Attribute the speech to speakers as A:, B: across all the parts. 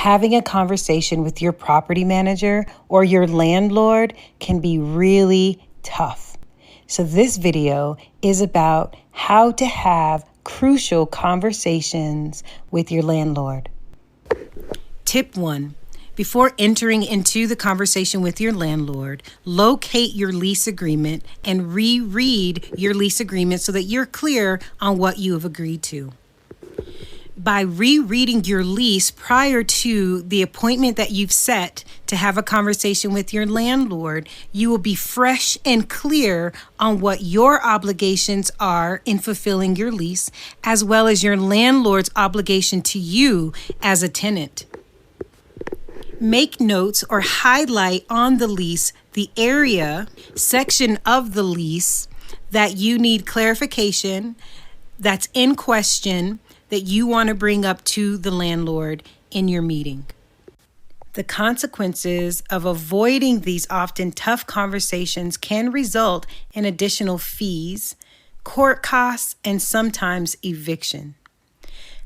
A: Having a conversation with your property manager or your landlord can be really tough. So this video is about how to have crucial conversations with your landlord. Tip 1. Before entering into the conversation with your landlord, locate your lease agreement and reread your lease agreement so that you're clear on what you have agreed to. By rereading your lease prior to the appointment that you've set to have a conversation with your landlord, you will be fresh and clear on what your obligations are in fulfilling your lease, as well as your landlord's obligation to you as a tenant. Make notes or highlight on the lease the area, section of the lease that you need clarification, that's in question, that you want to bring up to the landlord in your meeting. The consequences of avoiding these often tough conversations can result in additional fees, court costs, and sometimes eviction.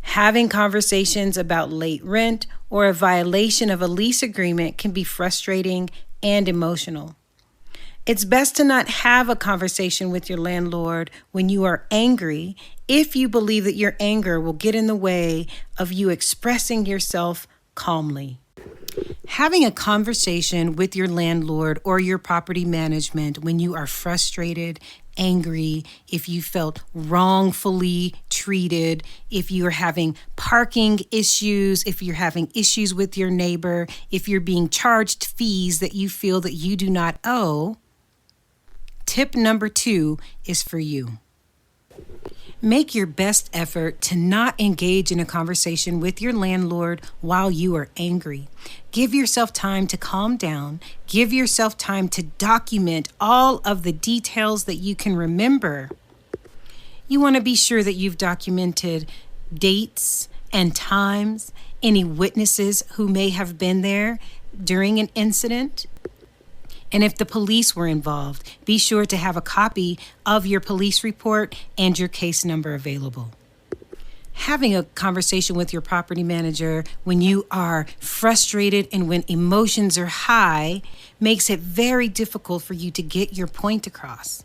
A: Having conversations about late rent or a violation of a lease agreement can be frustrating and emotional. It's best to not have a conversation with your landlord when you are angry if you believe that your anger will get in the way of you expressing yourself calmly. Having a conversation with your landlord or your property management when you are frustrated, angry, if you felt wrongfully treated, if you're having parking issues, if you're having issues with your neighbor, if you're being charged fees that you feel that you do not owe, tip number 2 is for you. Make your best effort to not engage in a conversation with your landlord while you are angry. Give yourself time to calm down. Give yourself time to document all of the details that you can remember. You want to be sure that you've documented dates and times, any witnesses who may have been there during an incident. And if the police were involved, be sure to have a copy of your police report and your case number available. Having a conversation with your property manager when you are frustrated and when emotions are high makes it very difficult for you to get your point across.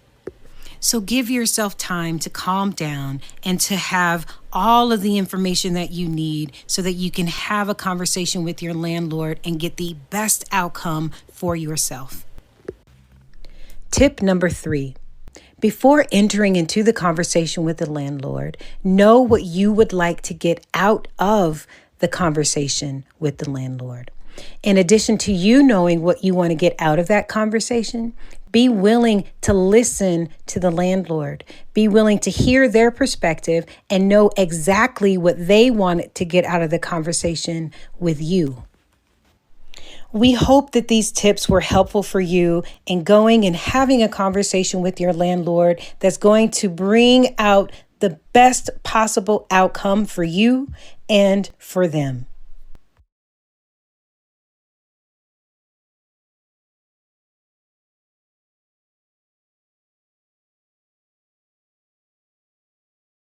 A: So give yourself time to calm down and to have all of the information that you need so that you can have a conversation with your landlord and get the best outcome for yourself. Tip number 3. Before entering into the conversation with the landlord, know what you would like to get out of the conversation with the landlord. In addition to you knowing what you want to get out of that conversation, be willing to listen to the landlord. Be willing to hear their perspective and know exactly what they want to get out of the conversation with you. We hope that these tips were helpful for you in going and having a conversation with your landlord that's going to bring out the best possible outcome for you and for them.